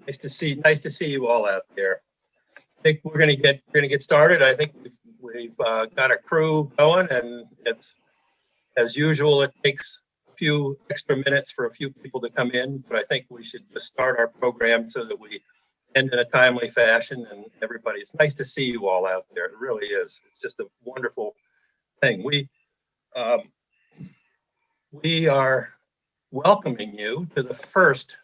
Nice to see you all out there. I think we're gonna get started. I think we've got a crew going, and it's as usual. It takes a few extra minutes for a few people to come in, but I think we should just start our program so that we end in a timely fashion. And everybody's nice to see you all out there. It really is. It's just a wonderful thing. We are welcoming you to the first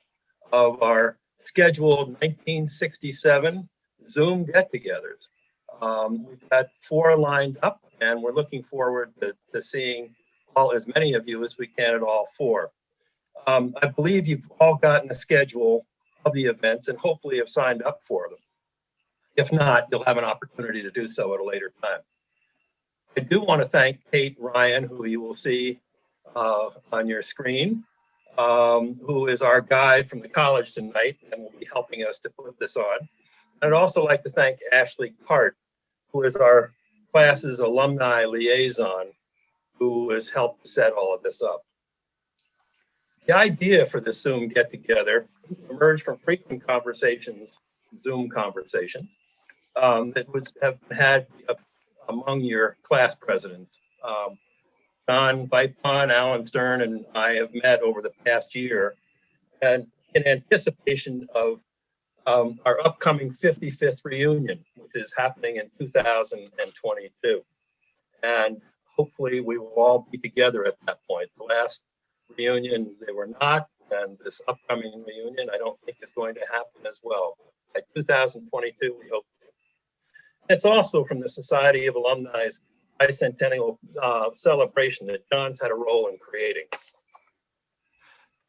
of our scheduled 1967 Zoom get-togethers. We've got 4 lined up, and we're looking forward to seeing as many of you as we can at all 4. I believe you've all gotten a schedule of the events and hopefully have signed up for them. If not, you'll have an opportunity to do so at a later time. I do want to thank Kate Ryan, who you will see on your screen, who is our guide from the college tonight and will be helping us to put this on. I'd also like to thank Ashley Cart, who is our class's alumni liaison, who has helped set all of this up. The idea for this Zoom get-together emerged from frequent conversations, Zoom conversations, that have had among your class presidents. Don Vipon, Alan Stern, and I have met over the past year, and in anticipation of our upcoming 55th reunion, which is happening in 2022. And hopefully we will all be together at that point. The last reunion, they were not, and this upcoming reunion, I don't think is going to happen as well. By 2022, we hope. It's also from the Society of Alumni's bicentennial celebration that John's had a role in creating.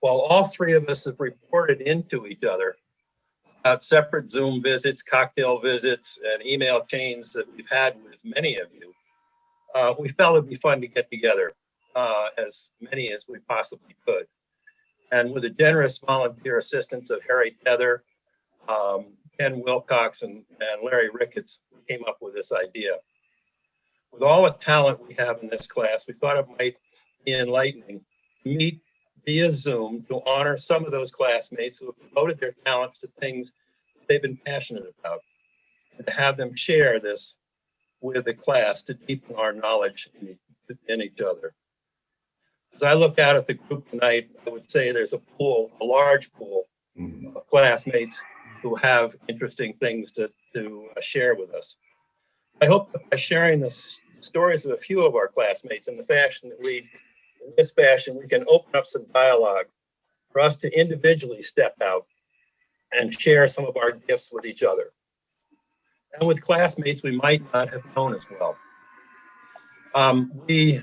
While all 3 of us have reported into each other about separate Zoom visits, cocktail visits, and email chains that we've had with many of you, we felt it'd be fun to get together, as many as we possibly could. And with the generous volunteer assistance of Harry Tether, Ken Wilcox, and Larry Ricketts, we came up with this idea. With all the talent we have in this class, we thought it might be enlightening to meet via Zoom to honor some of those classmates who have devoted their talents to things they've been passionate about, and to have them share this with the class to deepen our knowledge in each other. As I look out at the group tonight, I would say there's a large pool of classmates who have interesting things to share with us. I hope that by sharing the stories of a few of our classmates in this fashion, we can open up some dialogue for us to individually step out and share some of our gifts with each other, and with classmates we might not have known as well. We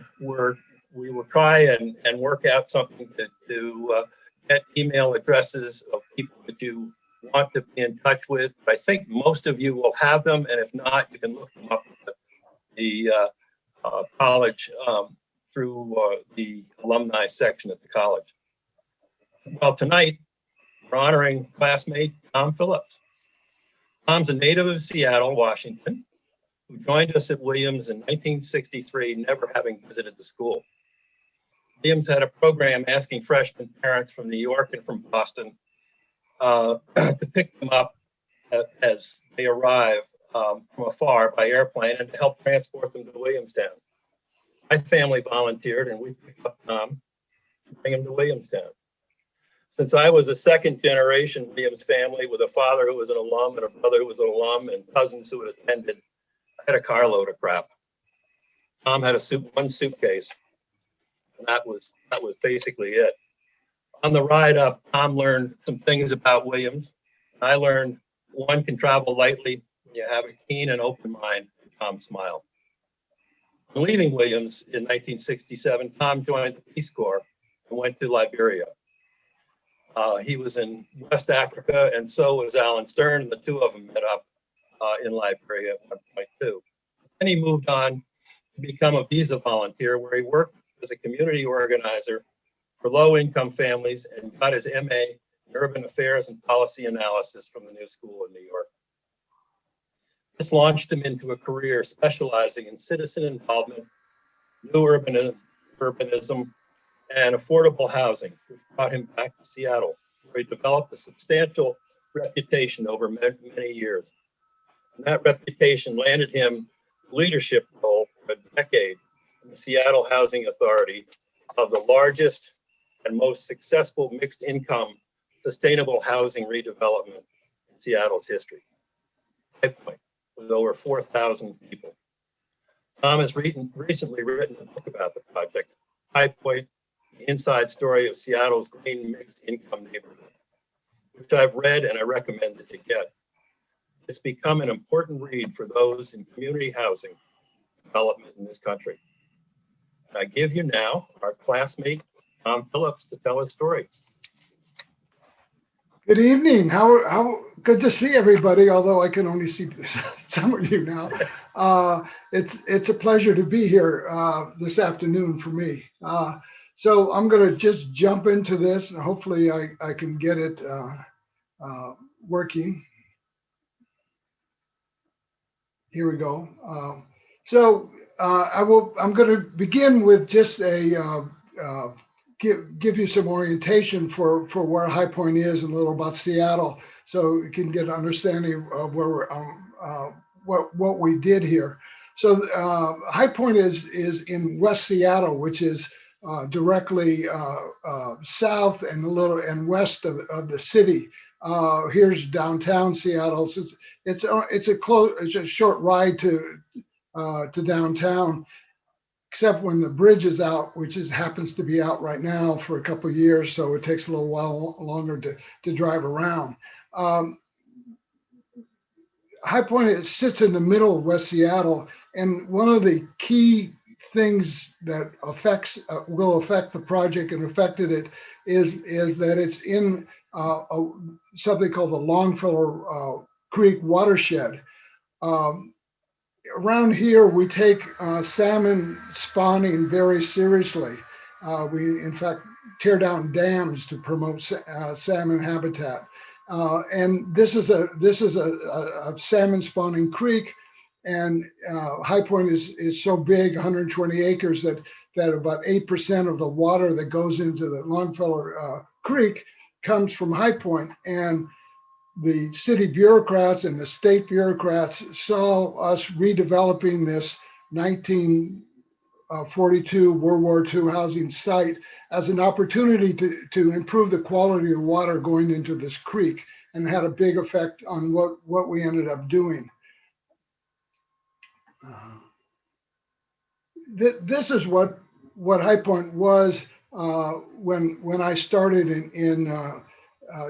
will try and work out something to get email addresses of people that you want to be in touch with. But I think most of you will have them, and if not, you can look them up at the college through the alumni section at the college. Well, tonight we're honoring classmate Tom Phillips. Tom's a native of Seattle, Washington, who joined us at Williams in 1963, never having visited the school. Williams had a program asking freshman parents from New York and from Boston to pick them up as they arrive from afar by airplane and to help transport them to Williamstown. My family volunteered, and we picked up Tom to bring him to Williamstown. Since I was a second-generation Williams family with a father who was an alum and a brother who was an alum and cousins who had attended, I had a carload of crap. Tom had one suitcase, and that was basically it. On the ride up, Tom learned some things about Williams. I learned one can travel lightly when you have a keen and open mind, and Tom smiled. On leaving Williams in 1967, Tom joined the Peace Corps and went to Liberia. He was in West Africa, and so was Alan Stern, and the 2 of them met up in Liberia at one point too. Then he moved on to become a visa volunteer, where he worked as a community organizer for low-income families and got his MA in Urban Affairs and Policy Analysis from the New School in New York. This launched him into a career specializing in citizen involvement, new urbanism, and affordable housing, which brought him back to Seattle, where he developed a substantial reputation over many years. And that reputation landed him a leadership role for a decade in the Seattle Housing Authority of the largest and most successful mixed income sustainable housing redevelopment in Seattle's history. High Point, with over 4,000 people. Tom has recently written a book about the project, High Point, the inside story of Seattle's green mixed income neighborhood, which I've read and I recommend it to get. It's become an important read for those in community housing development in this country. And I give you now our classmate, Tom Phillips, to tell his story. Good evening. How good to see everybody, although I can only see some of you now. It's a pleasure to be here this afternoon for me. So I'm going to just jump into this, and hopefully I can get it working. Here we go. I'm going to begin with just a give you some orientation for where High Point is and a little about Seattle, so you can get an understanding of where we're, what we did here. So High Point is in West Seattle, which is directly south and a little and west of the city. Here's downtown Seattle. So it's a short ride to downtown, except when the bridge is out, which happens to be out right now for a couple of years, so it takes a little while longer to drive around. High Point sits in the middle of West Seattle, and one of the key things that will affect the project and affected it is that it's in something called the Longfellow Creek watershed. Around here, we take salmon spawning very seriously. We, in fact, tear down dams to promote salmon habitat. And this is a salmon spawning creek, and High Point is so big, 120 acres, that about 8% of the water that goes into the Longfellow Creek comes from High Point. And the city bureaucrats and the state bureaucrats saw us redeveloping this 1942 World War II housing site as an opportunity to improve the quality of the water going into this creek, and had a big effect on what we ended up doing. This is what High Point was when I started in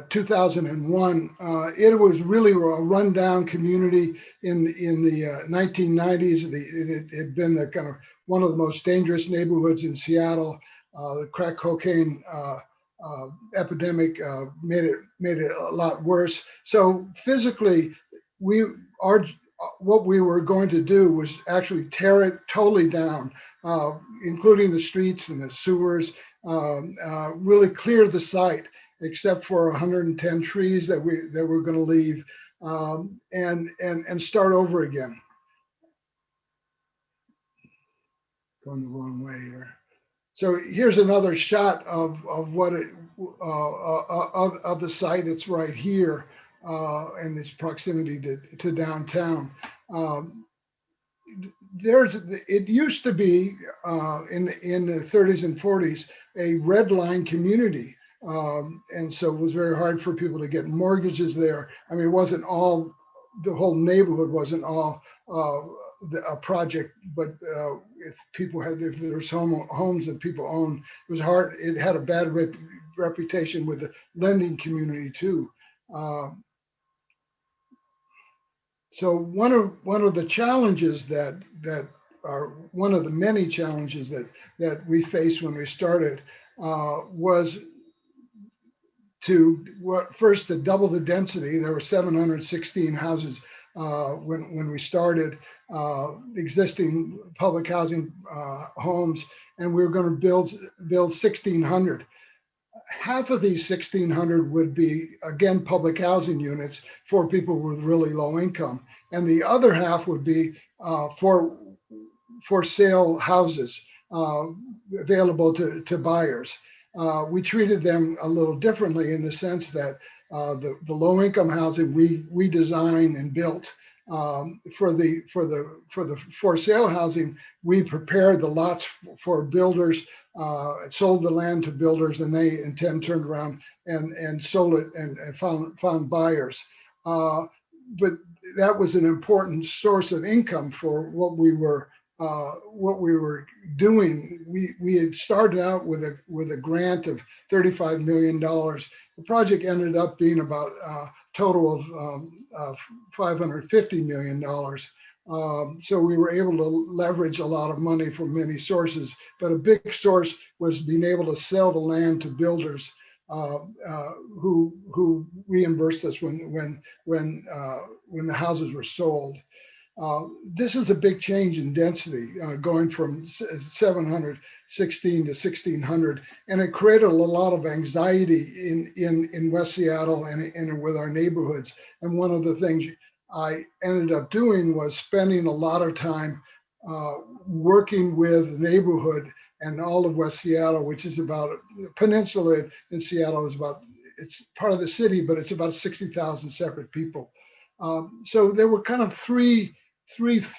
2001. It was really a rundown community in the 1990s. It had been the kind of one of the most dangerous neighborhoods in Seattle. The crack cocaine epidemic made it a lot worse. So physically, what we were going to do was actually tear it totally down, including the streets and the sewers, really clear the site, except for 110 trees that we're going to leave, and start over again. Going the wrong way here. So here's another shot of what it of the site. It's right here, and its proximity to downtown. It used to be in the 30s and 40s a red line community. And so it was very hard for people to get mortgages there. I mean, it wasn't all, the whole neighborhood wasn't all a project, but if there's homes that people own, it was hard. It had a bad reputation with the lending community too. So one of the challenges that are one of the many challenges that we faced when we started was first to double the density. There were 716 houses when we started, existing public housing homes, and we were going to build 1,600. Half of these 1,600 would be, again, public housing units for people with really low income, and the other half would be for sale houses available to buyers. We treated them a little differently in the sense that The low income housing we designed and built. For the for sale housing, we prepared the lots for builders, sold the land to builders, and they in turn turned around and sold it and found buyers. But that was an important source of income for what we were doing. We had started out with a grant of $35 million. The project ended up being about a total of $550 million. So we were able to leverage a lot of money from many sources, but a big source was being able to sell the land to builders who reimbursed us when the houses were sold. This is a big change in density, going from 716 to 1600, and it created a lot of anxiety in West Seattle and with our neighborhoods. And one of the things I ended up doing was spending a lot of time working with the neighborhood and all of West Seattle, which is about the peninsula in Seattle is about, it's part of the city, but it's about 60,000 separate people. So there were kind of three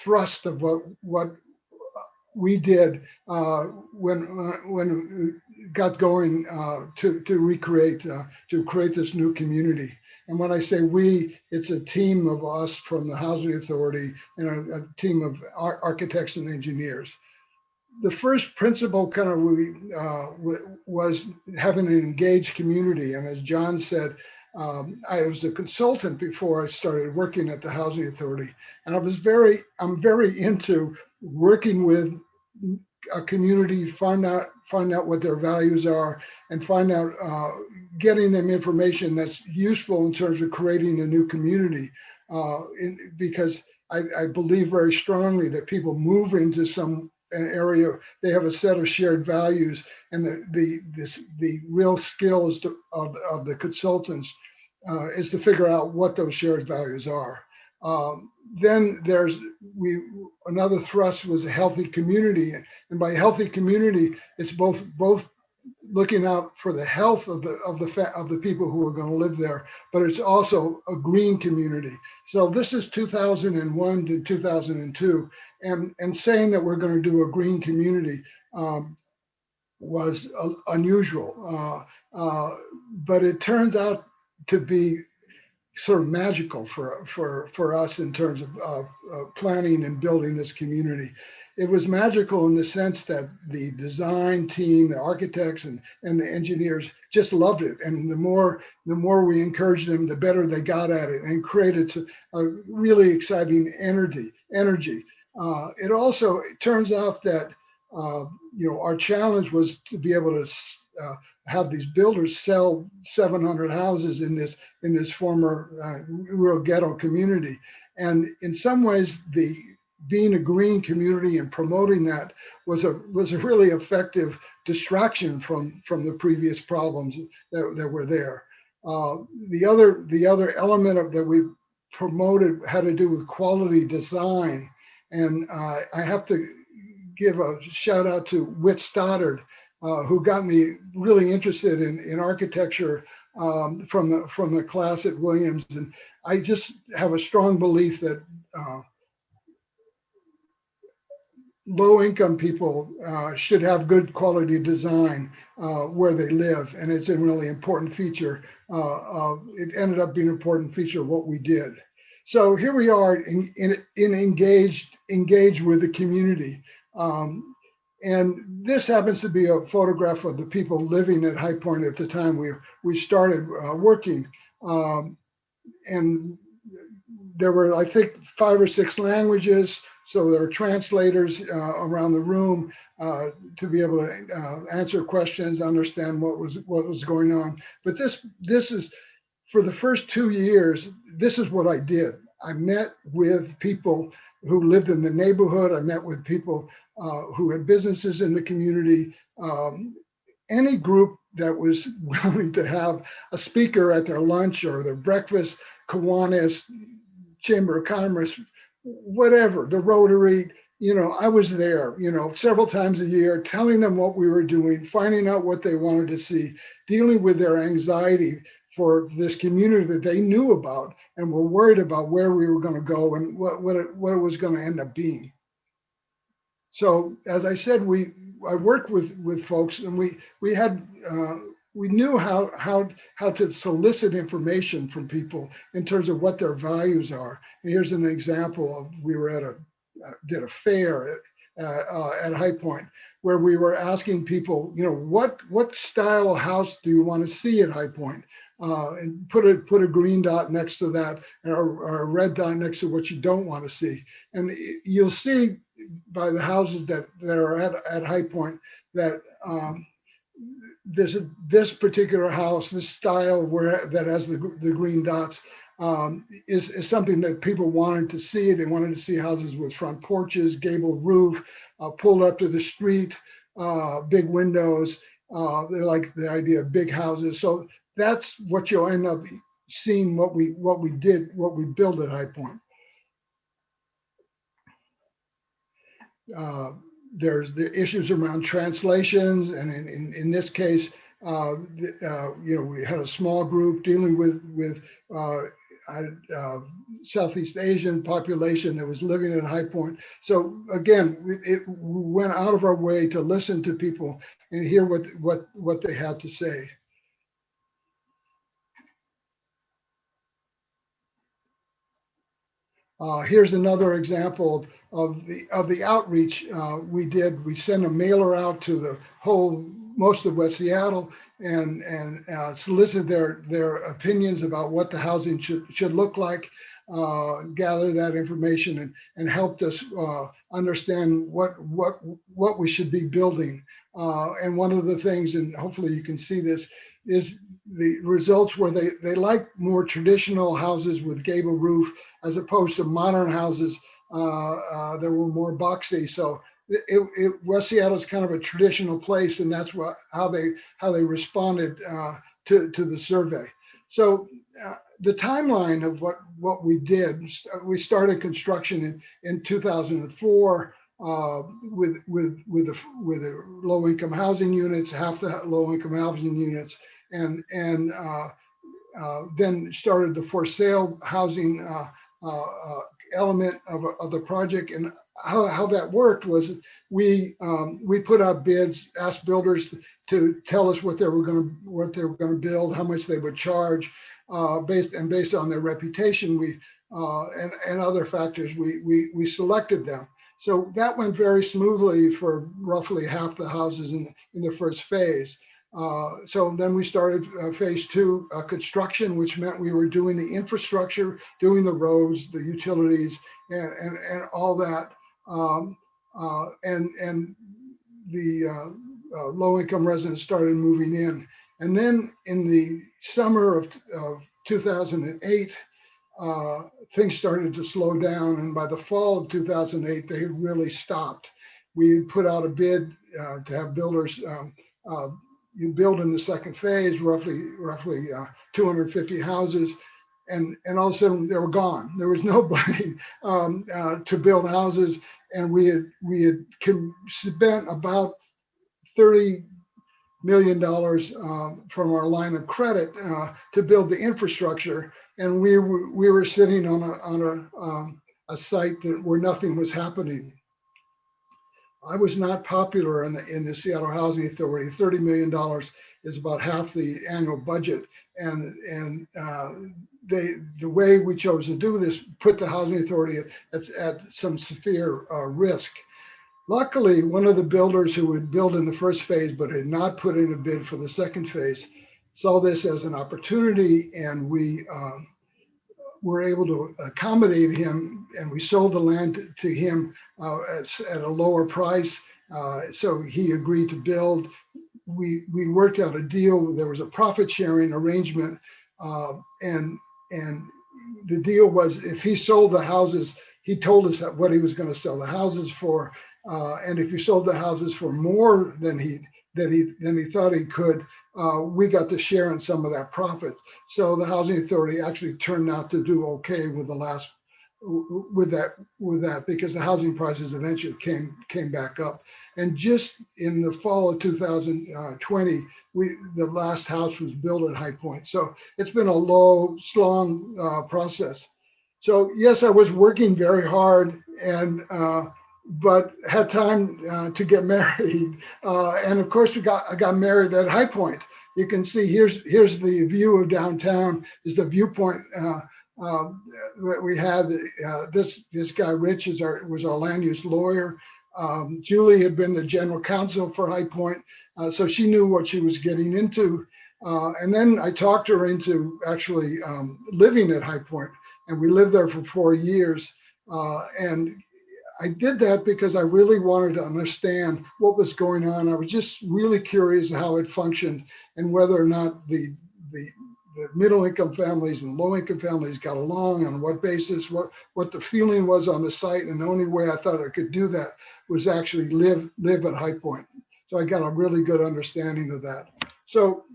thrusts of what we did when we got going to create this new community. And when I say we, it's a team of us from the Housing Authority and a team of architects and engineers. The first principle kind of was having an engaged community. And as John said, I was a consultant before I started working at the Housing Authority, and I'm very into working with a community, find out what their values are, and find out getting them information that's useful in terms of creating a new community. Because I believe very strongly that people move into an area, they have a set of shared values, and the real skills of the consultants is to figure out what those shared values are. Then another thrust was a healthy community, and by healthy community, it's both looking out for the health of the people who are going to live there, but it's also a green community. So this is 2001 to 2002, and saying that we're going to do a green community was unusual, but it turns out to be sort of magical for us in terms of planning and building this community. It was magical in the sense that the design team, the architects and the engineers just loved it. And the more we encouraged them, the better they got at it, and created a really exciting energy. It also, it turns out that our challenge was to be able to have these builders sell 700 houses in this former rural ghetto community. And in some ways, being a green community and promoting that was a really effective distraction from the previous problems that were there. The other element that we promoted had to do with quality design, and I have to give a shout out to Whit Stoddard, who got me really interested in architecture from the class at Williams. And I just have a strong belief that low-income people should have good quality design where they live, and it's a really important feature. It ended up being an important feature of what we did. So here we are engaged with the community. And this happens to be a photograph of the people living at High Point at the time we started working. And there were, I think, 5 or 6 languages. So there were translators around the room to be able to answer questions, understand what was going on. But this is, for the first 2 years, this is what I did. I met with people who lived in the neighborhood. I met with people who had businesses in the community. Any group that was willing to have a speaker at their lunch or their breakfast, Kiwanis, Chamber of Commerce, whatever, the Rotary, I was there, several times a year, telling them what we were doing, finding out what they wanted to see, dealing with their anxiety, for this community that they knew about and were worried about where we were going to go and what it was going to end up being. So as I said, I worked with folks, and we had we knew how to solicit information from people in terms of what their values are. And here's an example of, we were at did a fair at High Point, where we were asking people, what style of house do you want to see at High Point? And put a green dot next to that, or a red dot next to what you don't want to see. And you'll see by the houses that are at High Point that this particular house, this style that has the green dots, is something that people wanted to see. They wanted to see houses with front porches, gable roof, pulled up to the street, big windows. They like the idea of big houses. So that's what you'll end up seeing, what we built at High Point. There's the issues around translations, and in this case, we had a small group dealing with Southeast Asian population that was living in High Point. So again, we went out of our way to listen to people and hear what they had to say. Here's another example of the outreach we did. We sent a mailer out to most of West Seattle and solicit their opinions about what the housing should look like, gather that information and helped us understand what we should be building. And one of the things, and hopefully you can see this, is the results where they like more traditional houses with gable roof as opposed to modern houses that were more boxy. So West Seattle is kind of a traditional place, and that's how they responded to the survey. So the timeline of what we did, we started construction in 2004 with the low income housing units, half the low income housing units, and then started the for sale housing element of the project. And how that worked was we put out bids, asked builders to tell us what they were going to build, how much they would charge, based on their reputation, and other factors, we selected them. So that went very smoothly for roughly half the houses in the first phase. So then we started phase two construction, which meant we were doing the infrastructure, doing the roads, the utilities, and all that. And the low-income residents started moving in. And then in the summer of 2008, things started to slow down. And by the fall of 2008, they really stopped. We put out a bid to have builders you build in the second phase, roughly 250 houses, and all of a sudden they were gone. There was nobody to build houses, and we had spent about $30 million from our line of credit to build the infrastructure, and we were sitting on a site where nothing was happening. I was not popular in the Seattle Housing Authority. $30 million is about half the annual budget, and the way we chose to do this put the Housing Authority at some severe risk. Luckily, one of the builders who would build in the first phase but had not put in a bid for the second phase saw this as an opportunity, and we were able to accommodate him, and we sold the land to him at a lower price. So he agreed to build. We worked out a deal. There was a profit sharing arrangement, and the deal was if he sold the houses, he told us what he was going to sell the houses for, and if he sold the houses for more than he thought he could, we got to share in some of that profit. So the Housing Authority actually turned out to do okay with that because the housing prices eventually came back up. And just in the fall of 2020, the last house was built at High Point. So it's been a low, long process. So yes, I was working very hard, and but had time to get married. And of course, I got married at High Point. You can see here's the view of downtown. Is the viewpoint that we had. This guy Rich was our land use lawyer. Julie had been the general counsel for High Point, so she knew what she was getting into. And then I talked her into actually living at High Point, and we lived there for 4 years. And I did that because I really wanted to understand what was going on. I was just really curious how it functioned and whether or not the middle income families and low income families got along, on what basis, what the feeling was on the site. And the only way I thought I could do that was actually live at High Point. So I got a really good understanding of that. So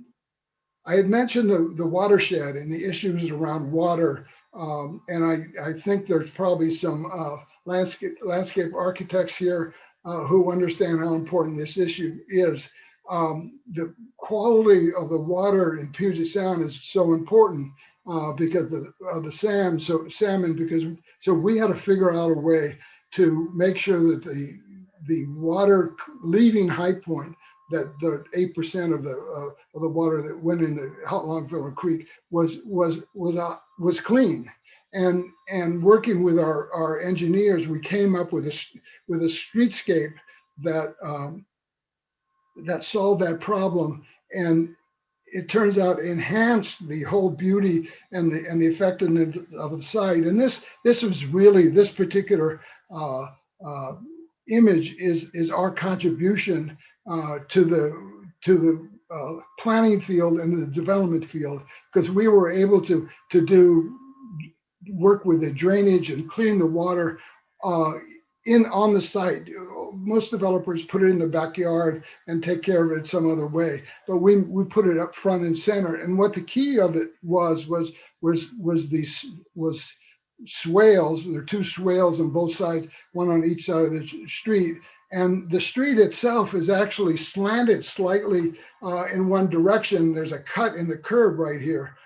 I had mentioned the watershed and the issues around water. And I think there's probably some landscape architects here who understand how important this issue is. The quality of the water in Puget Sound is so important because of the salmon. Because so we had to figure out a way to make sure that the water leaving High Point, that the 8% of the water that went into Longfellow Creek was clean. And working with our engineers, we came up with a streetscape that that solved that problem, and it turns out enhanced the whole beauty and the effectiveness of the site. And this was really, this particular image is our contribution to the planning field and the development field, because we were able to work with the drainage and clean the water on the site. Most developers put it in the backyard and take care of it some other way, but we put it up front and center. And what the key of it was swales. There are 2 swales on both sides, one on each side of the street. And the street itself is actually slanted slightly in one direction. There's a cut in the curb right here.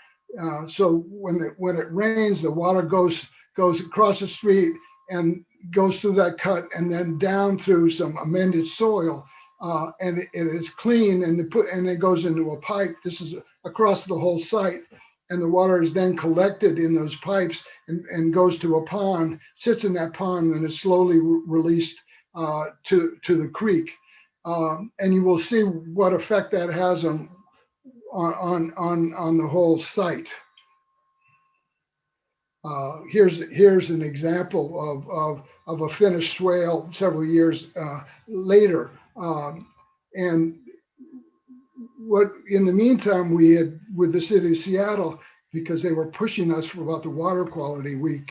So when it rains, the water goes across the street and goes through that cut and then down through some amended soil, and it is clean, and it goes into a pipe. This is across the whole site, and the water is then collected in those pipes and goes to a pond, sits in that pond, and is slowly released to the creek. And you will see what effect that has on the whole site. Here's an example of a finished swale several years later. And what in the meantime we had with the city of Seattle, because they were pushing us about the water quality, we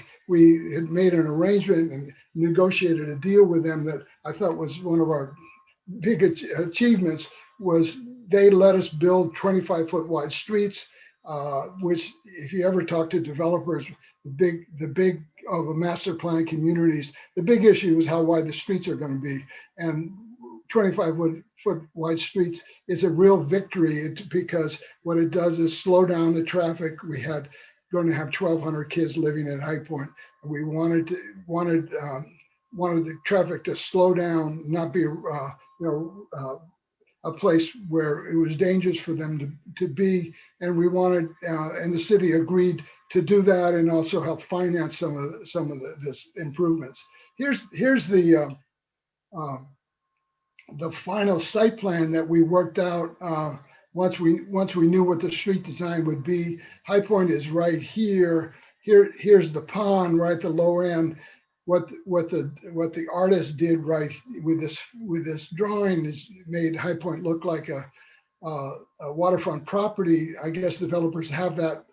had made an arrangement and negotiated a deal with them that I thought was one of our big achievements. Was they let us build 25-foot wide streets, which if you ever talk to developers, the big of a master plan communities, the big issue is how wide the streets are going to be. And 25-foot wide streets is a real victory, because what it does is slow down the traffic. We had going to have 1,200 kids living at High Point. We wanted the traffic to slow down, not be a place where it was dangerous for them to be. And we wanted, and the city agreed to do that, and also help finance some of this improvements. Here's the final site plan that we worked out once we knew what the street design would be. High Point is right here. Here's the pond right at the low end. What the artist did right with this drawing is made High Point look like a waterfront property. I guess developers have that.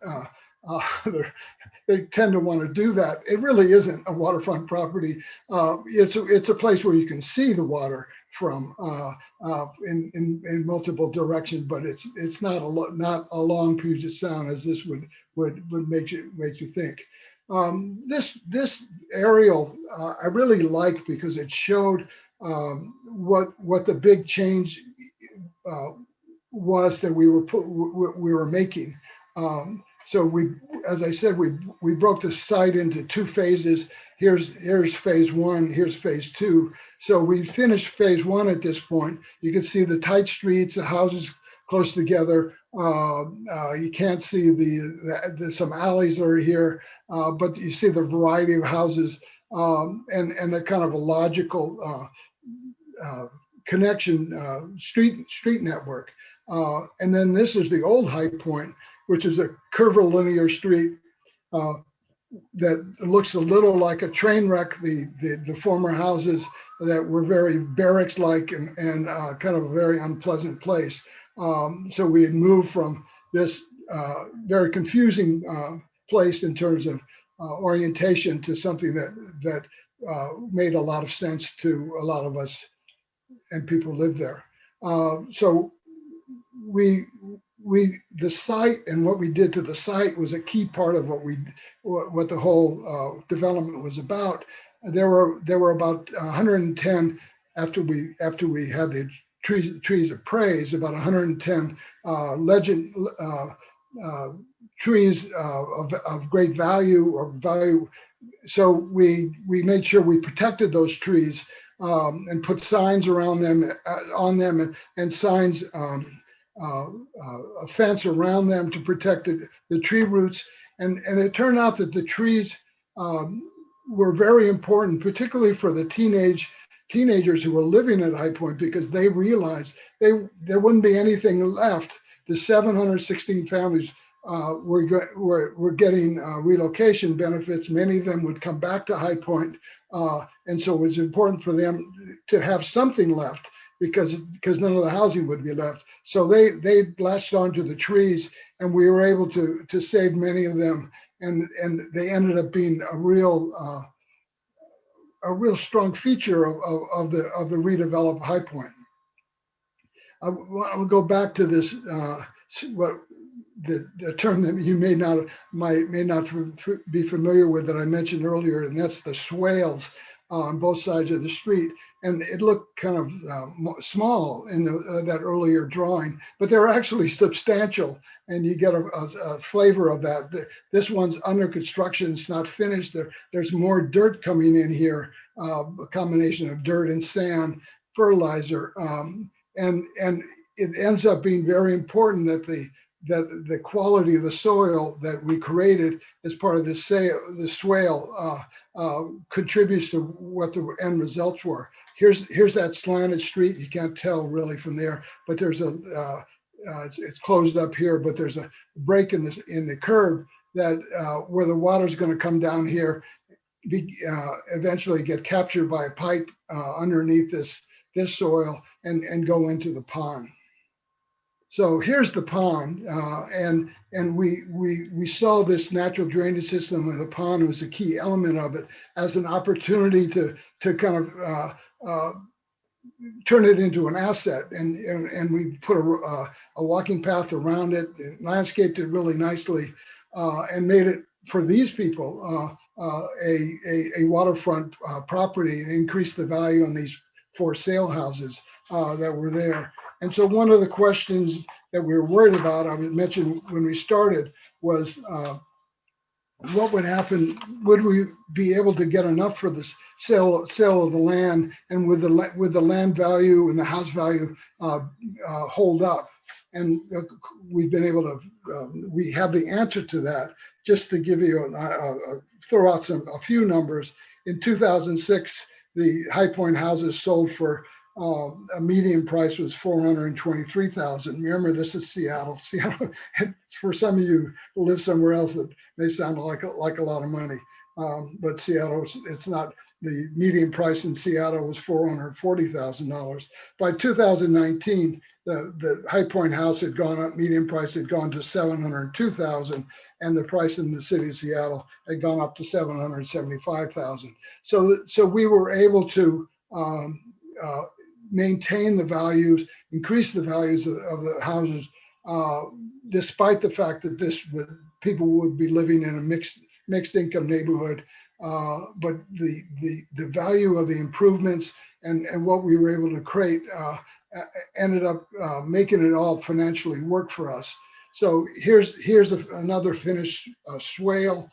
They tend to want to do that. It really isn't a waterfront property. It's a place where you can see the water from in multiple directions, but it's not along Puget Sound as this would make you think. This aerial I really liked because it showed what the big change was that we were making. So we, as I said, we broke the site into two phases. Here's phase one, here's phase two. So we finished phase one at this point. You can see the tight streets, the houses close together. You can't see the some alleys are here, but you see the variety of houses, and the kind of a logical connection, street network. And then this is the old High Point, which is a curvilinear street that looks a little like a train wreck. The former houses that were very barracks-like and kind of a very unpleasant place. So we had moved from this very confusing place in terms of orientation to something that made a lot of sense to a lot of us and people live there. So the site and what we did to the site was a key part of what the whole development was about. There were about 110 after we had the trees of praise, about 110 legend trees of great value or value. So we made sure we protected those trees and put signs around them, on them, and signs, a fence around them to protect the tree roots. And it turned out that the trees were very important, particularly for the teenagers who were living at High Point, because they realized there wouldn't be anything left. The 716 families were getting relocation benefits. Many of them would come back to High Point, and so it was important for them to have something left, because none of the housing would be left. So they latched onto the trees, and we were able to save many of them, and they ended up being a real strong feature of the redeveloped High Point. I'll go back to this what the term that you may not be familiar with, that I mentioned earlier, and that's the swales on both sides of the street. And it looked kind of small in that earlier drawing, but they're actually substantial, and you get a flavor of that. This one's under construction, it's not finished. There's more dirt coming in here, a combination of dirt and sand, fertilizer, and it ends up being very important that the quality of the soil that we created as part of the swale contributes to what the end results were. Here's that slanted street. You can't tell really from there, but there's it's closed up here, but there's a break in the curb that where the water's going to come down here, eventually get captured by a pipe underneath this soil and go into the pond. So here's the pond, and we saw this natural drainage system with the pond was a key element of it, as an opportunity to kind of turn it into an asset, and we put a walking path around it, and landscaped it really nicely, and made it for these people a waterfront property, and increased the value on these for sale houses that were there. And so one of the questions that we were worried about, I mentioned when we started, was what would happen? Would we be able to get enough for the sale of the land, and with the land value and the house value hold up? And we've been able to, we have the answer to that. Just to give you, throw out a few numbers. In 2006, the High Point houses sold for a median price was $423,000. Remember, this is Seattle. Seattle, for some of you who live somewhere else, that may sound like a lot of money, but Seattle, it's not. The median price in Seattle was $440,000. By 2019, the High Point house had gone up. Median price had gone to $702,000, and the price in the city of Seattle had gone up to $775,000. So we were able to maintain the values, increase the values of the houses, despite the fact that people would be living in a mixed income neighborhood. But the value of the improvements and what we were able to create ended up making it all financially work for us. So here's another finished swale,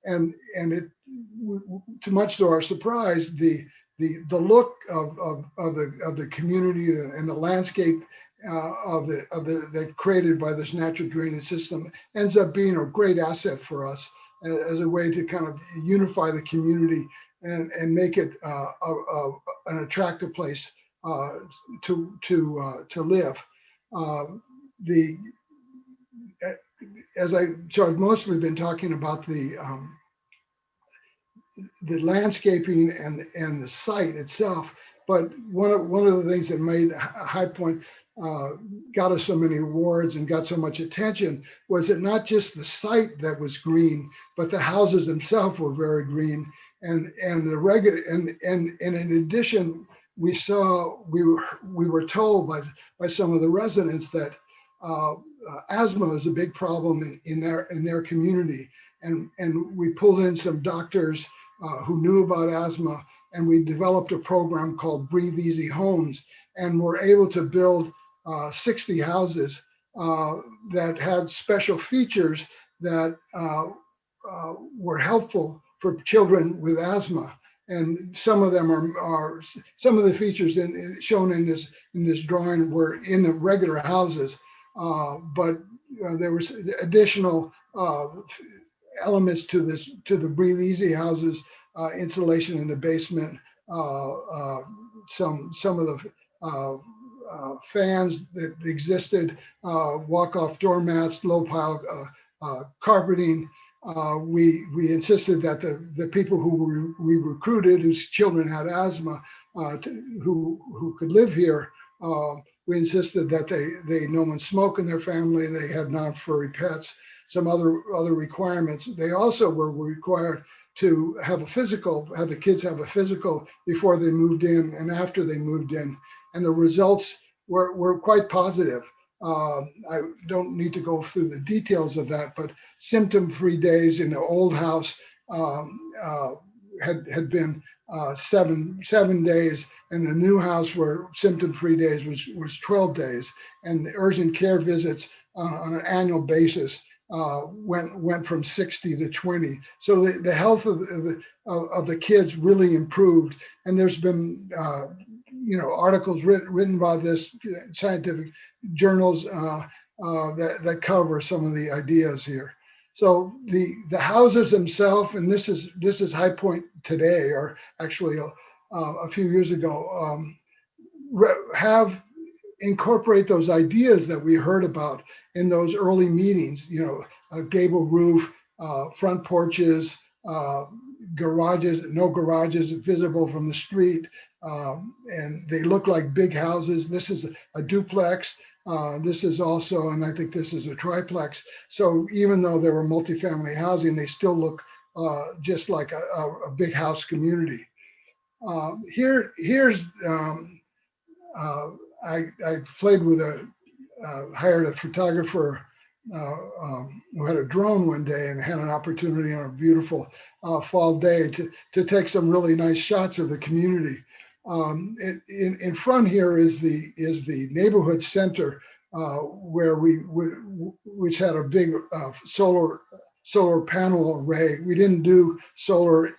and it, to much to our surprise, the look of the community and the landscape that created by this natural drainage system ends up being a great asset for us as a way to kind of unify the community and make it an attractive place to live. The so I've mostly been talking about the landscaping and the site itself, but one of the things that made High Point got us so many awards and got so much attention was that not just the site that was green, but the houses themselves were very green, and the regular and in addition, we were told by some of the residents that asthma is a big problem in their community, and we pulled in some doctors who knew about asthma, and we developed a program called Breathe Easy Homes, and were able to build 60 houses that had special features that were helpful for children with asthma. And some of them are some of the features shown in this drawing were in the regular houses, but there was additional elements to the Breathe Easy houses, insulation in the basement, some of the fans that existed, walk-off doormats, low pile carpeting. We insisted that the people who we recruited, whose children had asthma, who could live here, we insisted that they no one smoke in their family, they had non-furry pets, some other requirements. They also were required to have the kids have a physical before they moved in and after they moved in. And the results were quite positive. I don't need to go through the details of that, but symptom-free days in the old house had been 7 days, and the new house where symptom-free days was 12 days, and the urgent care visits on an annual basis went from 60 to 20. So the health of the kids really improved, and there's been articles written about this, scientific journals that cover some of the ideas here. So the houses themselves, and this is High Point today, or actually a few years ago, have incorporate those ideas that we heard about in those early meetings. A gable roof, front porches, garages, no garages visible from the street, and they look like big houses. This is a duplex. This is also, and I think this is a triplex. So even though there were multifamily housing, they still look just like a big house community. Here's I played with hired a photographer who had a drone one day and had an opportunity on a beautiful fall day to take some really nice shots of the community. In front here is the neighborhood center where which had a big solar panel array. We didn't do solar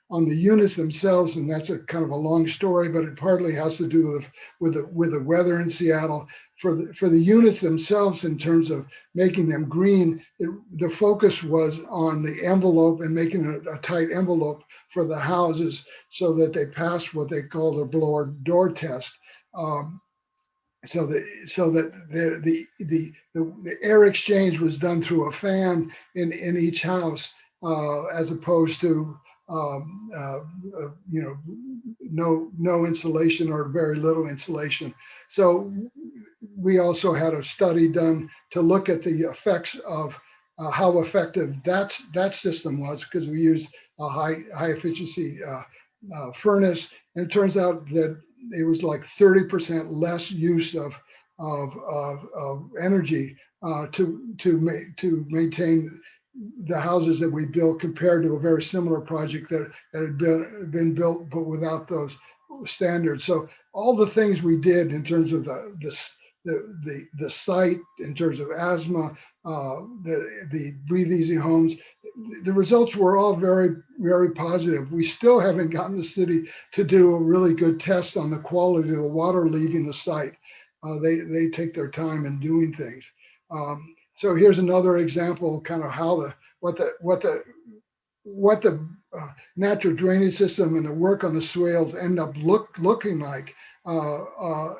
on the units themselves, and that's a kind of a long story, but it partly has to do with the weather in Seattle. For the units themselves, in terms of making them green, the focus was on the envelope and making it a tight envelope for the houses so that they passed what they call the blower door test. So that the air exchange was done through a fan in each house, as opposed to no insulation or very little insulation. So we also had a study done to look at the effects of how effective that system was, because we used a high efficiency furnace, and it turns out that it was like 30% less use of energy to maintain the houses that we built, compared to a very similar project that had been built but without those standards. So all the things we did in terms of the site, in terms of asthma, the Breathe Easy homes, the results were all very, very positive. We still haven't gotten the city to do a really good test on the quality of the water leaving the site. They take their time in doing things. So here's another example, kind of how what the natural drainage system and the work on the swales end up looking like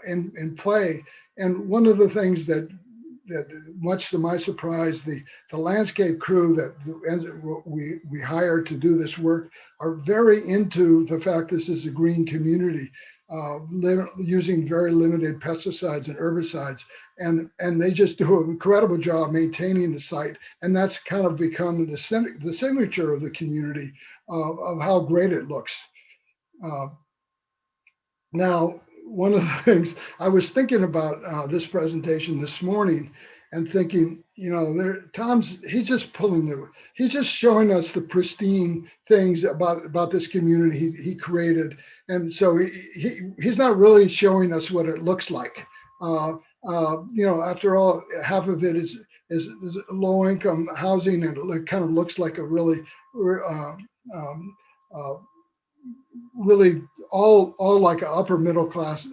in play. And one of the things that much to my surprise, the landscape crew that we hired to do this work are very into the fact this is a green community, using very limited pesticides and herbicides, and they just do an incredible job maintaining the site, and that's kind of become the signature of the community of how great it looks. Now, one of the things I was thinking about this presentation this morning and thinking, you know, he's just showing us the pristine things about this community he created. And so he's not really showing us what it looks like. You know, after all, half of it is low income housing, and it kind of looks like a really really all like an upper middle class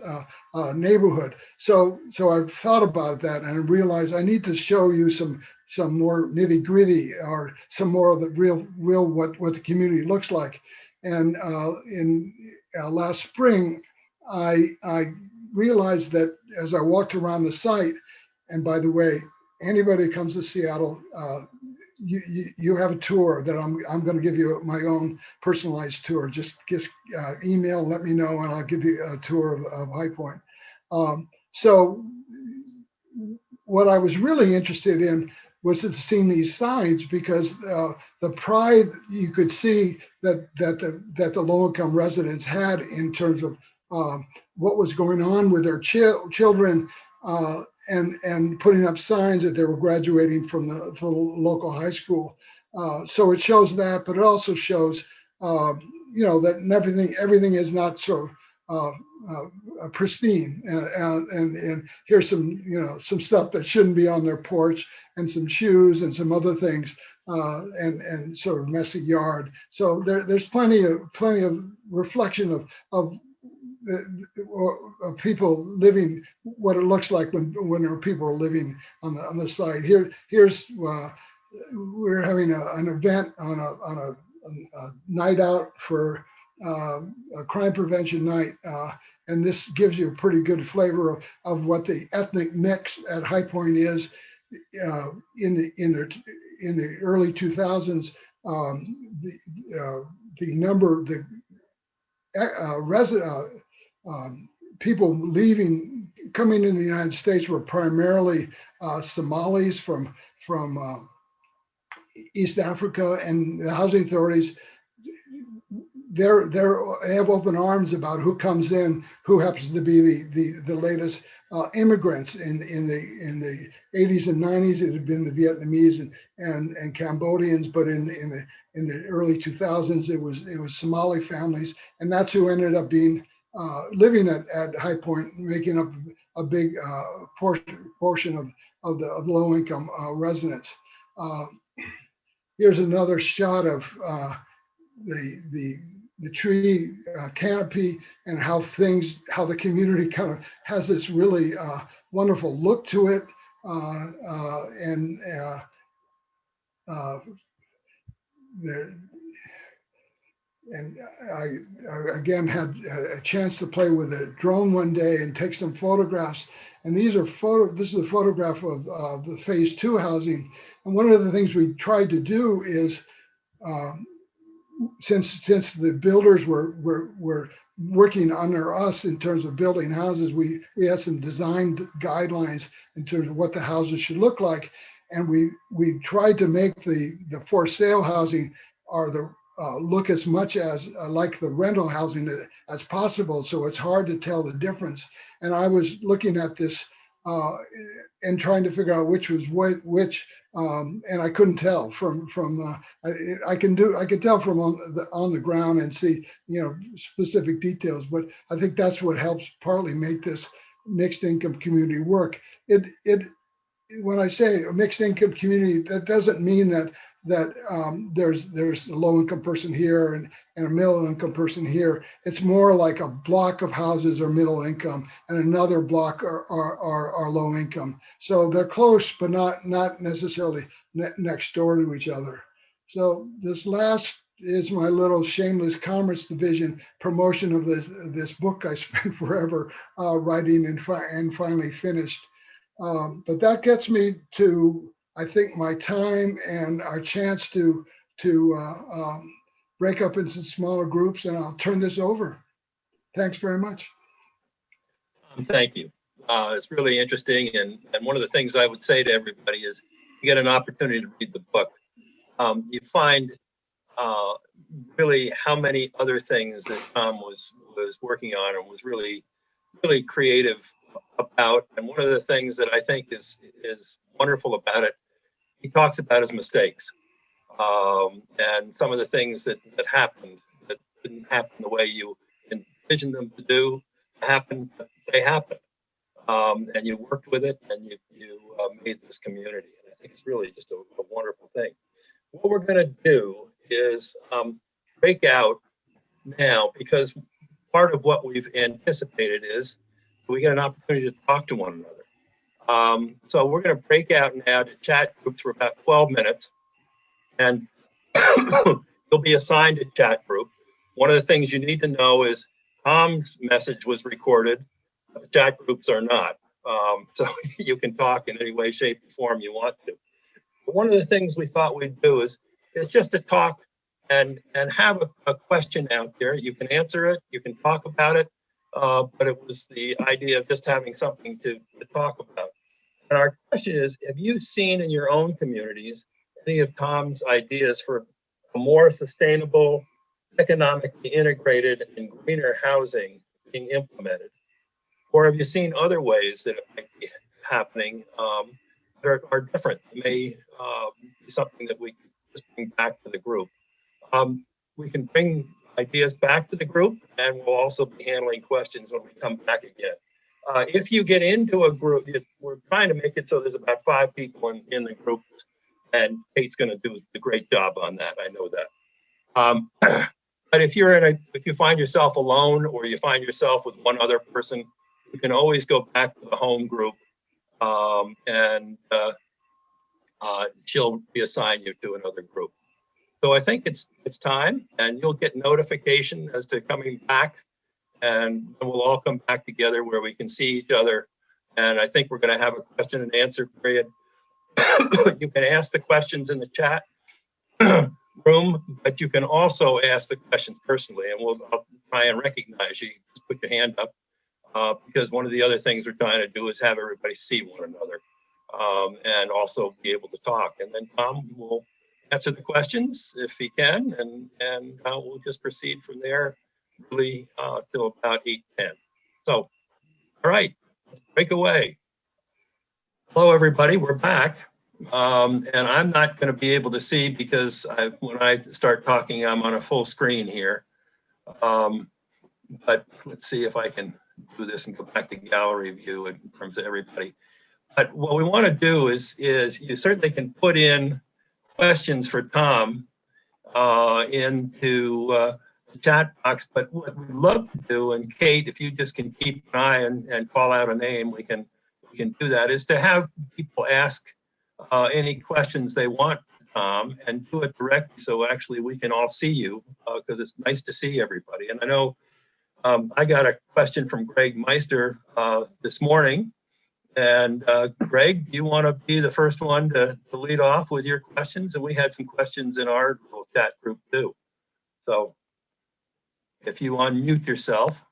neighborhood. So I've thought about that, and I realized I need to show you some more nitty gritty, or some more of the real what the community looks like. And in last spring, I realized that as I walked around the site, and by the way, anybody who comes to Seattle, you have a tour that I'm going to give you my own personalized tour. Just email, let me know, and I'll give you a tour of High Point. So what I was really interested in was seeing these signs, because the pride you could see that the low-income residents had in terms of what was going on with their children, and putting up signs that they were graduating from the local high school. So it shows that, but it also shows, you know, that everything is not so pristine. And here's some, you know, some stuff that shouldn't be on their porch, and some shoes and some other things, and sort of messy yard. So there's plenty of reflection of people living, what it looks like when there are people living on the site. Here's we're having an event on a night out for a crime prevention night, and this gives you a pretty good flavor of what the ethnic mix at High Point is in the early 2000s. The number people coming in the United States were primarily Somalis from East Africa, and the housing authorities, they have open arms about who comes in, who happens to be the latest immigrants. In the 80s and 90s, it had been the Vietnamese and Cambodians, but in the early 2000s, it was Somali families, and that's who ended up being living at High Point, making up a big portion of the low-income residents. Here's another shot of the tree canopy, and how the community kind of has this really wonderful look to it. And I again had a chance to play with a drone one day and take some photographs. And this is a photograph of the phase 2 housing. And one of the things we tried to do is, since the builders were working under us in terms of building houses, we had some design guidelines in terms of what the houses should look like. And we tried to make the for sale housing look as much as like the rental housing as possible, so it's hard to tell the difference. And I was looking at this uh, and trying to figure out which was which. And I couldn't tell I can tell from on the ground and see, specific details. But I think that's what helps partly make this mixed income community work. It when I say a mixed income community, that doesn't mean that there's a low income person here and a middle income person here. It's more like a block of houses are middle income and another block are low income. So they're close, but not necessarily next door to each other. So this last is my little shameless commerce division promotion of this book I spent forever writing and finally finished. But that gets me to, I think, my time and our chance to break up into smaller groups, and I'll turn this over. Thanks very much. Thank you. It's really interesting, and one of the things I would say to everybody is, you get an opportunity to read the book, you find really how many other things that Tom was working on and was really creative about. And one of the things that I think is wonderful about it, he talks about his mistakes, and some of the things that happened that didn't happen the way you envisioned them to do happen. They happened, and you worked with it, and you made this community. And I think it's really just a wonderful thing. What we're going to do is break out now, because part of what we've anticipated is we get an opportunity to talk to one another. So we're going to break out now to chat groups for about 12 minutes, and you'll be assigned a chat group. One of the things you need to know is Tom's message was recorded, but the chat groups are not. So you can talk in any way, shape, or form you want to. But one of the things we thought we'd do is just to talk and have a question out there. You can answer it, you can talk about it, but it was the idea of just having something to talk about. And our question is, have you seen in your own communities any of Tom's ideas for a more sustainable, economically integrated, and greener housing being implemented? Or have you seen other ways that it might be happening that are different? It may be something that we can just bring back to the group. We can bring ideas back to the group, and we'll also be handling questions when we come back again. If you get into a group, we're trying to make it so there's about 5 people in the group, and Kate's going to do a great job on that. I know that. But if you find yourself alone, or you find yourself with one other person, you can always go back to the home group, and she'll reassign you to another group. So I think it's time, and you'll get notification as to coming back, and we'll all come back together where we can see each other. And I think we're going to have a question and answer period. You can ask the questions in the chat room, but you can also ask the questions personally, and I'll try and recognize you. Just put your hand up, because one of the other things we're trying to do is have everybody see one another, and also be able to talk. And then Tom will answer the questions if he can, and we'll just proceed from there, really till about 8:10. So, all right, let's break away. Hello, everybody. We're back. And I'm not going to be able to see because when I start talking, I'm on a full screen here. But let's see if I can do this and go back to gallery view in terms of everybody. But what we want to do is you certainly can put in questions for Tom into the chat box. But what we'd love to do, and Kate, if you just can keep an eye and call out a name, we can do that, is to have people ask any questions they want, Tom, and do it directly so actually we can all see you, because it's nice to see everybody. And I know I got a question from Greg Meister this morning. And Greg, do you want to be the first one to lead off with your questions? And we had some questions in our little chat group too. So if you unmute yourself,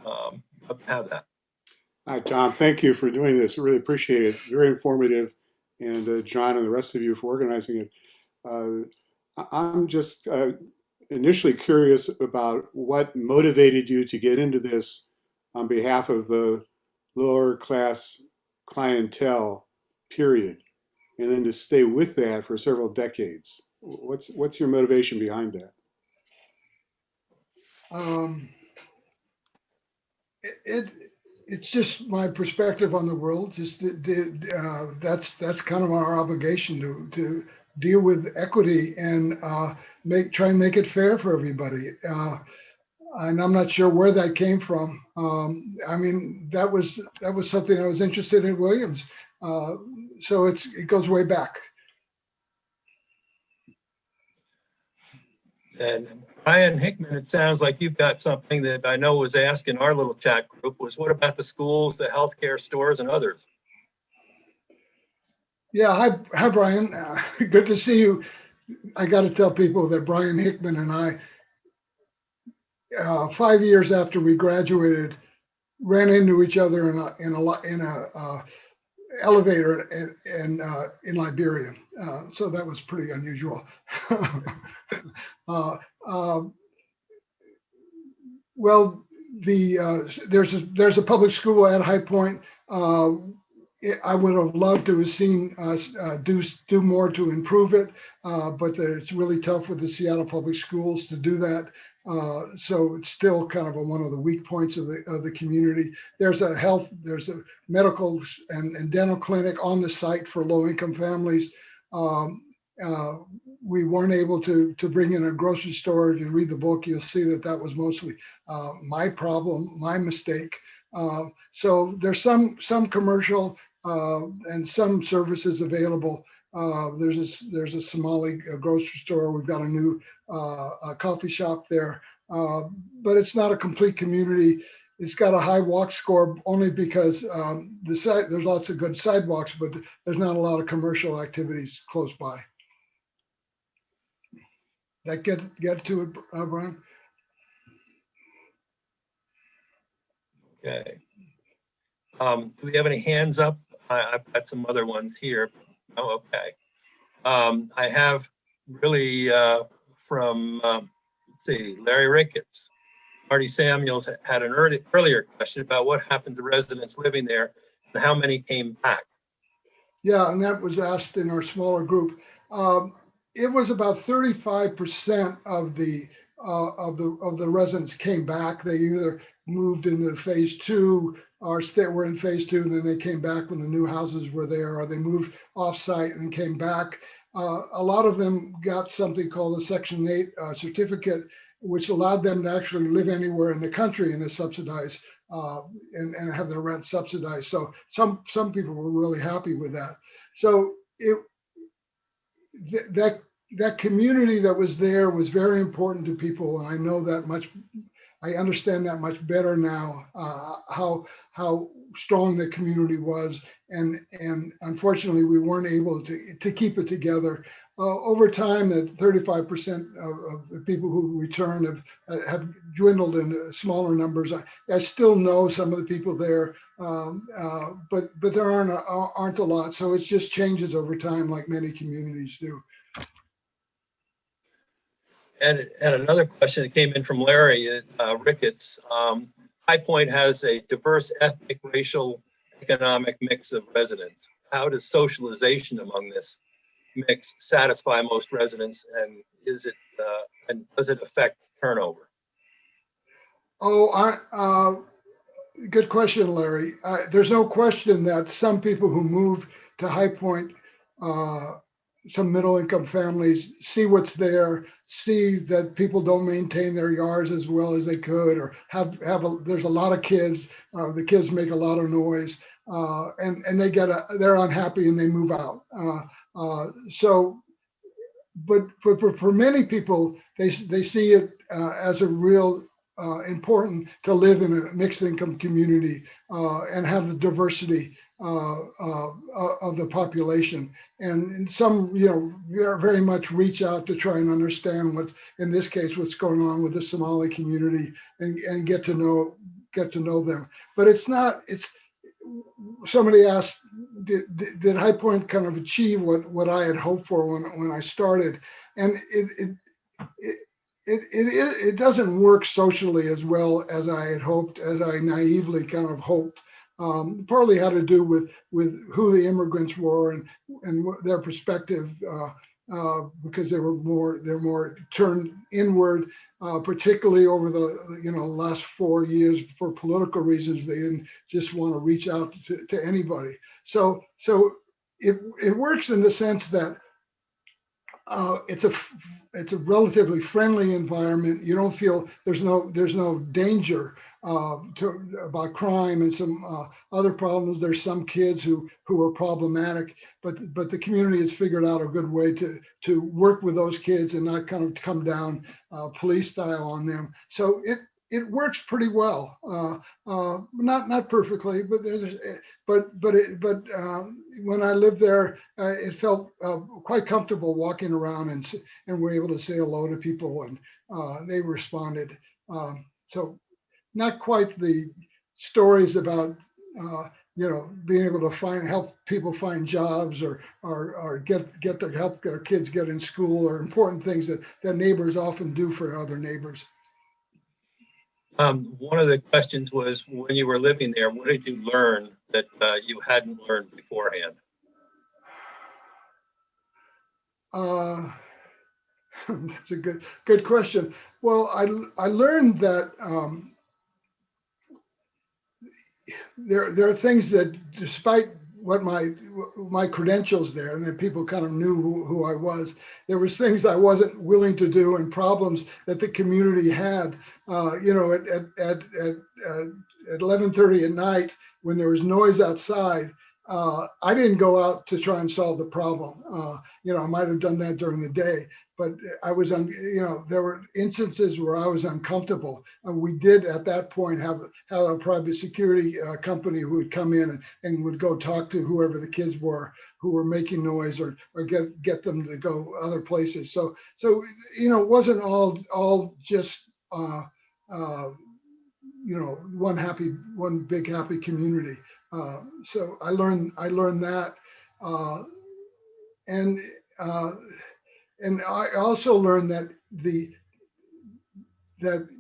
I'll have that. Hi, Tom. Thank you for doing this. I really appreciate it. Very informative. And John and the rest of you for organizing it. I'm just initially curious about what motivated you to get into this on behalf of the lower class clientele, period, and then to stay with that for several decades? What's your motivation behind that? Um, it it's just my perspective on the world. Just that's kind of our obligation to deal with equity and try and make it fair for everybody. And I'm not sure where that came from. I mean, that was something I was interested in Williams. So it goes way back. And Brian Hickman, it sounds like you've got something that I know was asked in our little chat group was what about the schools, the healthcare stores and others? Yeah, hi Brian. Good to see you. I got to tell people that Brian Hickman and I, 5 years after we graduated, ran into each other in a elevator in Liberia. So that was pretty unusual. uh, uh, well, there's a public school at High Point. I would have loved to have seen us do more to improve it, but it's really tough with the Seattle Public Schools to do that. So it's still kind of one of the weak points of the community. There's a medical and dental clinic on the site for low-income families. Um, we weren't able to bring in a grocery store. If you read the book, you'll see that was mostly my problem, my mistake. So there's some commercial and some services available. There's a Somali grocery store. We've got a new a coffee shop there, but it's not a complete community. It's got a high walk score only because there's lots of good sidewalks, but there's not a lot of commercial activities close by. That get to it, Brian? Okay. Do we have any hands up? I've got some other ones here. Oh, okay. I have really from, let's see, Larry Ricketts. Marty Samuels had an earlier question about what happened to residents living there and how many came back. Yeah, and that was asked in our smaller group. It was about 35% of the residents came back. They either moved into phase two or were in phase two, and then they came back when the new houses were there, or they moved off-site and came back. A lot of them got something called a Section 8 certificate, which allowed them to actually live anywhere in the country and is subsidized and have their rent subsidized. So some people were really happy with that. So that community that was there was very important to people, and I know that much. I understand that much better now, how strong the community was, and unfortunately we weren't able to keep it together. Over time, that 35% of the people who return have dwindled into smaller numbers. I still know some of the people there, but there aren't a lot. So it just changes over time, like many communities do. And another question that came in from Larry Ricketts. High Point has a diverse ethnic, racial, economic mix of residents. How does socialization among this mix satisfy most residents, and and does it affect turnover? Oh, good question, Larry. There's no question that some people who move to High Point, some middle-income families, see what's there, see that people don't maintain their yards as well as they could, or there's a lot of kids. The kids make a lot of noise, and they're unhappy and they move out. But for many people, they see it as a real important to live in a mixed income community and have the diversity of the population. And some, very much reach out to try and understand in this case, what's going on with the Somali community and get to know them. But somebody asked, did High Point kind of achieve what I had hoped for when I started? And it doesn't work socially as well as I had hoped, as I naively kind of hoped. Partly had to do with who the immigrants were and their perspective, because they're more turned inward, particularly over the last 4 years for political reasons. They didn't just want to reach out to anybody. So it works in the sense that it's a relatively friendly environment. You don't feel there's no danger about crime and some other problems. There's some kids who are problematic, but the community has figured out a good way to work with those kids and not kind of come down police style on them. So it works pretty well. Not perfectly, but when I lived there, it felt quite comfortable walking around and we're able to say hello to people, and they responded. So not quite the stories about being able to help people find jobs or help their kids get in school, or important things that neighbors often do for other neighbors. One of the questions was, when you were living there, what did you learn that you hadn't learned beforehand? That's a good question. Well, I learned that there are things that, despite what my credentials there, and that people kind of knew who I was, there was things I wasn't willing to do and problems that the community had. At 11:30 at night, when there was noise outside, I didn't go out to try and solve the problem. I might have done that during the day, but I was there were instances where I was uncomfortable. And we did at that point have a private security company who would come in and would go talk to whoever the kids were who were making noise, or get them to go other places. So it wasn't all just one big happy community. So I learned that, and I also learned that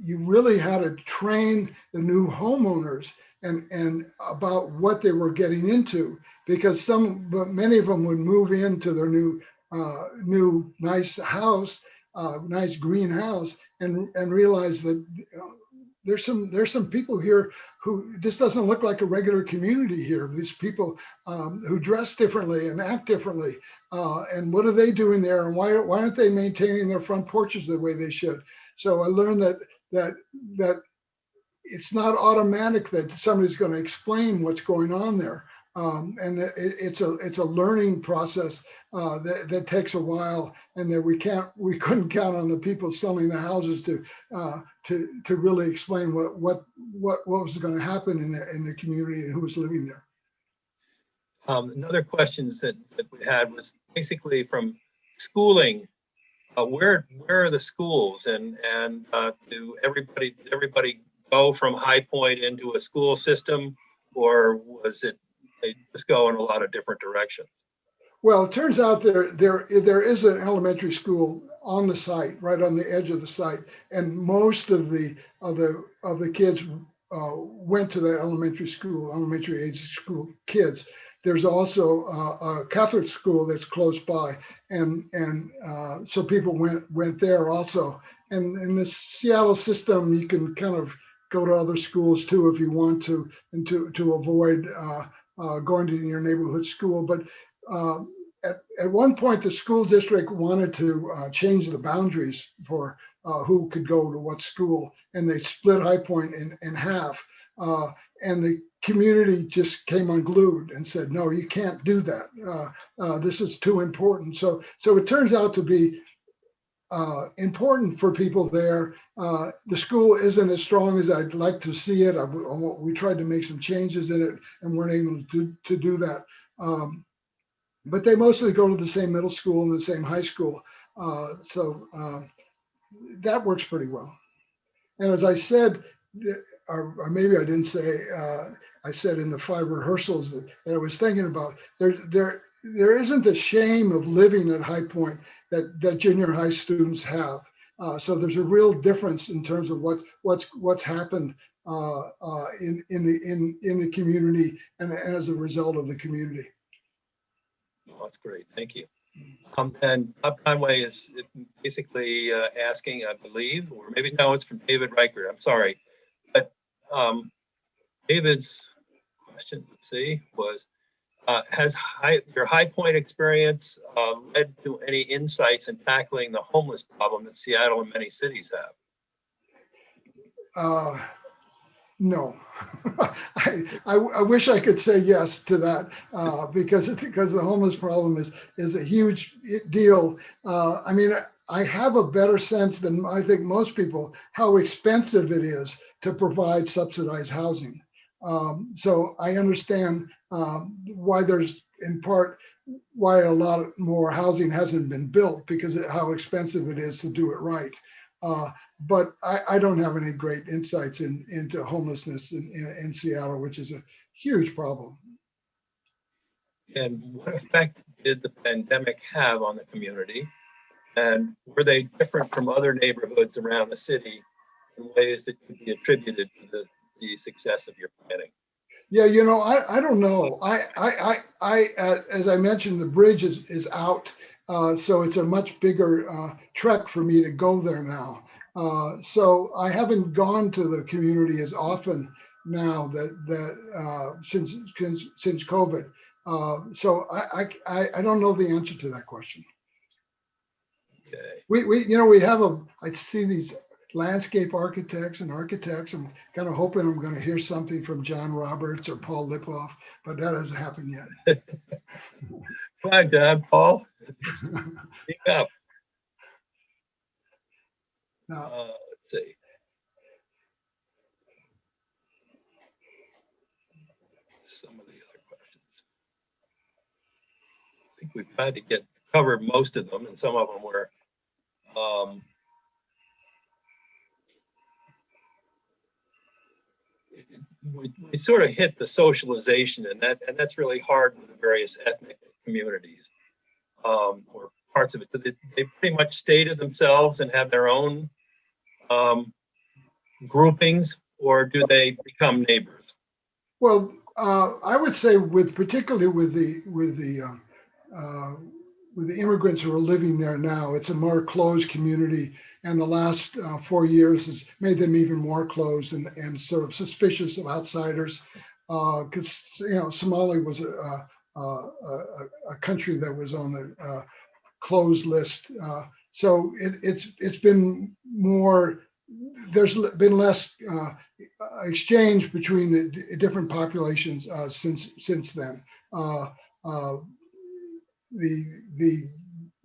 you really had to train the new homeowners and about what they were getting into, because many of them would move into their new nice house, nice greenhouse, and realize that there's some people here who, this doesn't look like a regular community here. These people who dress differently and act differently, and what are they doing there, and why aren't they maintaining their front porches the way they should? So I learned that it's not automatic that somebody's going to explain what's going on there, and it's a learning process that takes a while, and that we couldn't count on the people selling the houses to really explain what was going to happen in the community and who was living there. Another questions that we had was basically from schooling. Where are the schools, and do everybody go from High Point into a school system, or was it they just go in a lot of different directions? Well, it turns out there is an elementary school on the site, right on the edge of the site, and most of the kids went to the elementary age school kids. There's also a Catholic school that's close by, and so people went there also. And in the Seattle system, you can kind of go to other schools too if you want to, and to avoid going to your neighborhood school. But at one point, the school district wanted to change the boundaries for who could go to what school, and they split High Point in half. And the community just came unglued and said, no, you can't do that. This is too important. So it turns out to be important for people there. The school isn't as strong as I'd like to see it. We tried to make some changes in it and weren't able to do that. But they mostly go to the same middle school and the same high school. So that works pretty well. And as I said, or maybe I didn't say, I said in the 5 rehearsals that I was thinking about, there isn't the shame of living at High Point that junior high students have. So there's a real difference in terms of what's happened in the community and as a result of the community. Oh, that's great. Thank you. And Bob Conway is basically asking, I believe, or maybe no, it's from David Riker. I'm sorry, but David's question, let's see, was, has your High Point experience led to any insights in tackling the homeless problem that Seattle and many cities have? No, I wish I could say yes to that because the homeless problem is a huge deal. I mean, I have a better sense than I think most people how expensive it is to provide subsidized housing. So I understand why there's in part why a lot more housing hasn't been built because of how expensive it is to do it right. But I don't have any great insights into homelessness in Seattle, which is a huge problem. And what effect did the pandemic have on the community? And were they different from other neighborhoods around the city in ways that could be attributed to the success of your planning? Yeah, I don't know. As I mentioned, the bridge is out, so it's a much bigger trek for me to go there now. So I haven't gone to the community as often now since COVID. So I don't know the answer to that question. Okay. We have I see these landscape architects. I'm kind of hoping I'm going to hear something from John Roberts or Paul Lipoff, but that hasn't happened yet. Come on, John, Paul, speak up. No. Let's see. Some of the other questions. I think we've tried to cover most of them, and some of them were we sort of hit the socialization, and that's really hard in the various ethnic communities or parts of it. So they pretty much stay to themselves and have their own groupings, or do they become neighbors? Well, I would say particularly with the immigrants who are living there now, it's a more closed community, and the last 4 years has made them even more closed and sort of suspicious of outsiders. Because Somalia was a country that was on the closed list, so it's been more. There's been less exchange between the different populations since then.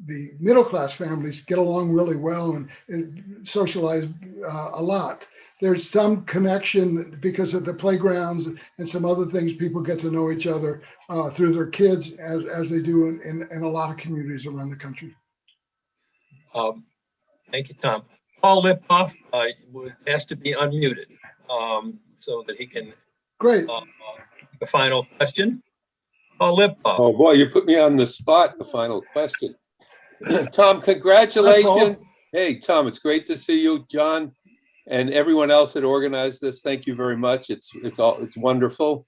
The middle class families get along really well and socialize a lot. There's some connection because of the playgrounds and some other things. People get to know each other through their kids as they do in a lot of communities around the country. Thank you, Tom. Paul Lipoff was asked to be unmuted so that he can. Great. The final question. Paul Lipoff. Oh boy, you put me on the spot. The final question. Tom, congratulations. Hi, hey, Tom, it's great to see you. John and everyone else that organized this, thank you very much. It's wonderful.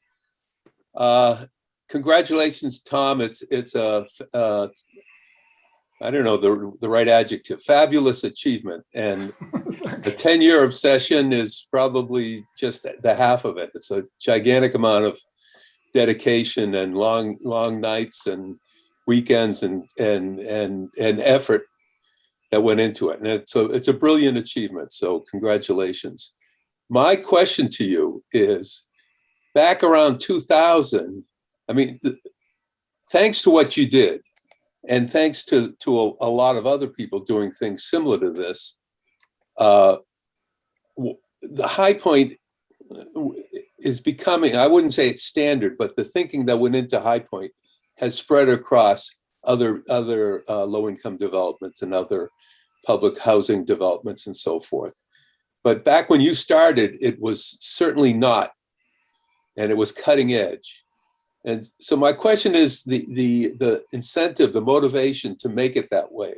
Congratulations, Tom. It's I don't know the right adjective, fabulous achievement. And the 10-year obsession is probably just the half of it. It's a gigantic amount of dedication and long nights and weekends and effort that went into it. And it's a brilliant achievement. So congratulations. My question to you is, back around 2000, I mean, thanks to what you did, and thanks to a lot of other people doing things similar to this, the High Point is becoming, I wouldn't say it's standard, but the thinking that went into High Point has spread across other low-income developments and other public housing developments and so forth. But back when you started, it was certainly not, and it was cutting edge. And so my question is the incentive, the motivation to make it that way.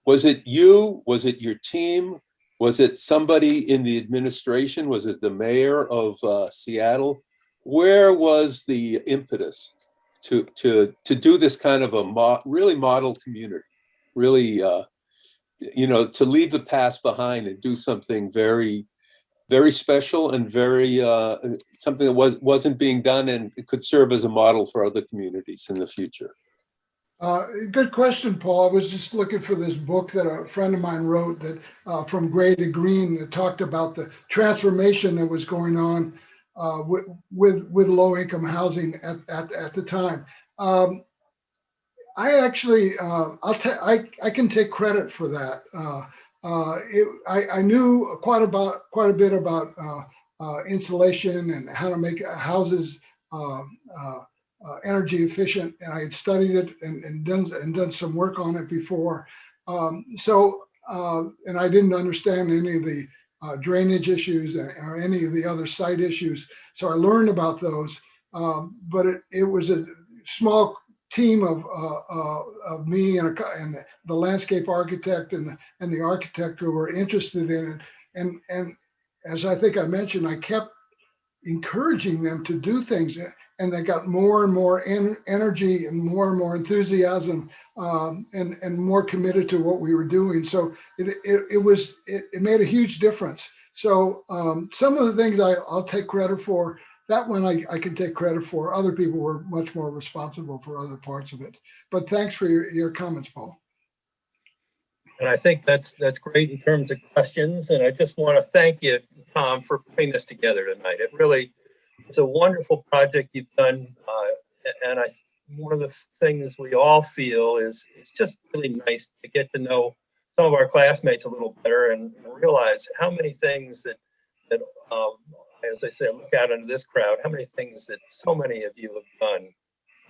Was it you? Was it your team? Was it somebody in the administration? Was it the mayor of Seattle? Where was the impetus to do this kind of a really model community? Really, to leave the past behind and do something very, very special and very something that wasn't being done, and it could serve as a model for other communities in the future. Good question, Paul. I was just looking for this book that a friend of mine wrote, that From Gray to Green, that talked about the transformation that was going on with low-income housing at the time. I actually, I can take credit for that. I knew quite a bit about insulation and how to make houses energy efficient, and I had studied it and done some work on it before. And I didn't understand any of the drainage issues or any of the other site issues. So I learned about those, but it was a small team of me and the landscape architect and the architect who were interested in it. And as I think I mentioned, I kept encouraging them to do things, and they got more and more energy and more enthusiasm, and more committed to what we were doing. So it made a huge difference. So some of the things I'll take credit for. That one I can take credit for. Other people were much more responsible for other parts of it. But thanks for your comments, Paul. And I think that's great in terms of questions. And I just want to thank you, Tom, for putting this together tonight. It's a wonderful project you've done. And one of the things we all feel is it's just really nice to get to know some of our classmates a little better and realize how many things that as I say, look out into this crowd, how many things that so many of you have done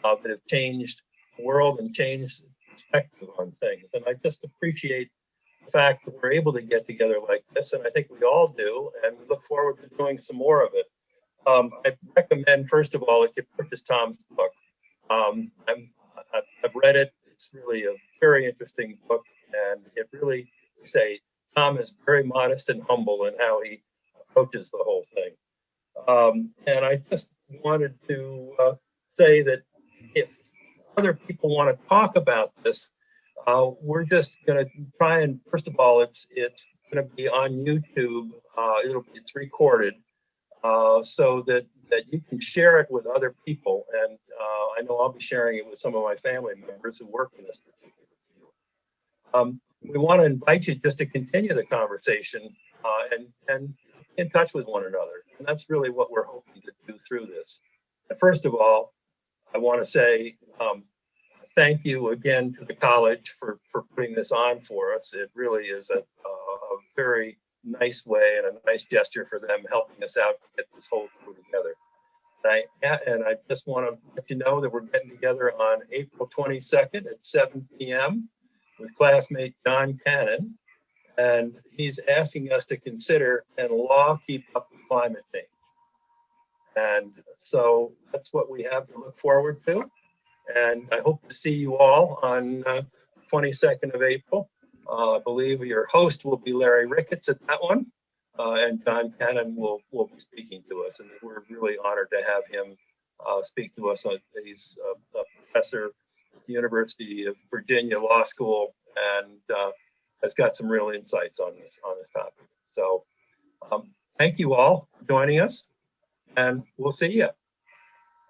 that have changed the world and changed perspective on things. And I just appreciate the fact that we're able to get together like this, and I think we all do, and we look forward to doing some more of it. I recommend, first of all, that you purchase Tom's book. I've read it. It's really a very interesting book, and it really, Tom is very modest and humble in how he approaches the whole thing. And I just wanted to say that if other people want to talk about this, we're just going to try and, first of all, it's going to be on YouTube. It's recorded, so that you can share it with other people. And I know I'll be sharing it with some of my family members who work in this particular field. We want to invite you just to continue the conversation and in touch with one another. And that's really what we're hoping to do through this. And first of all, I want to say thank you again to the college for putting this on for us. It really is a very nice way and a nice gesture for them helping us out to get this whole crew together. And I just want to let you know that we're getting together on April 22nd at 7 p.m. with classmate John Cannon. And he's asking us to consider, can law keep up with climate change? And so that's what we have to look forward to. And I hope to see you all on 22nd of April. I believe your host will be Larry Ricketts at that one. And John Cannon will be speaking to us. And we're really honored to have him speak to us. He's a professor at the University of Virginia Law School, and has got some real insights on this topic. So thank you all for joining us, and we'll see you.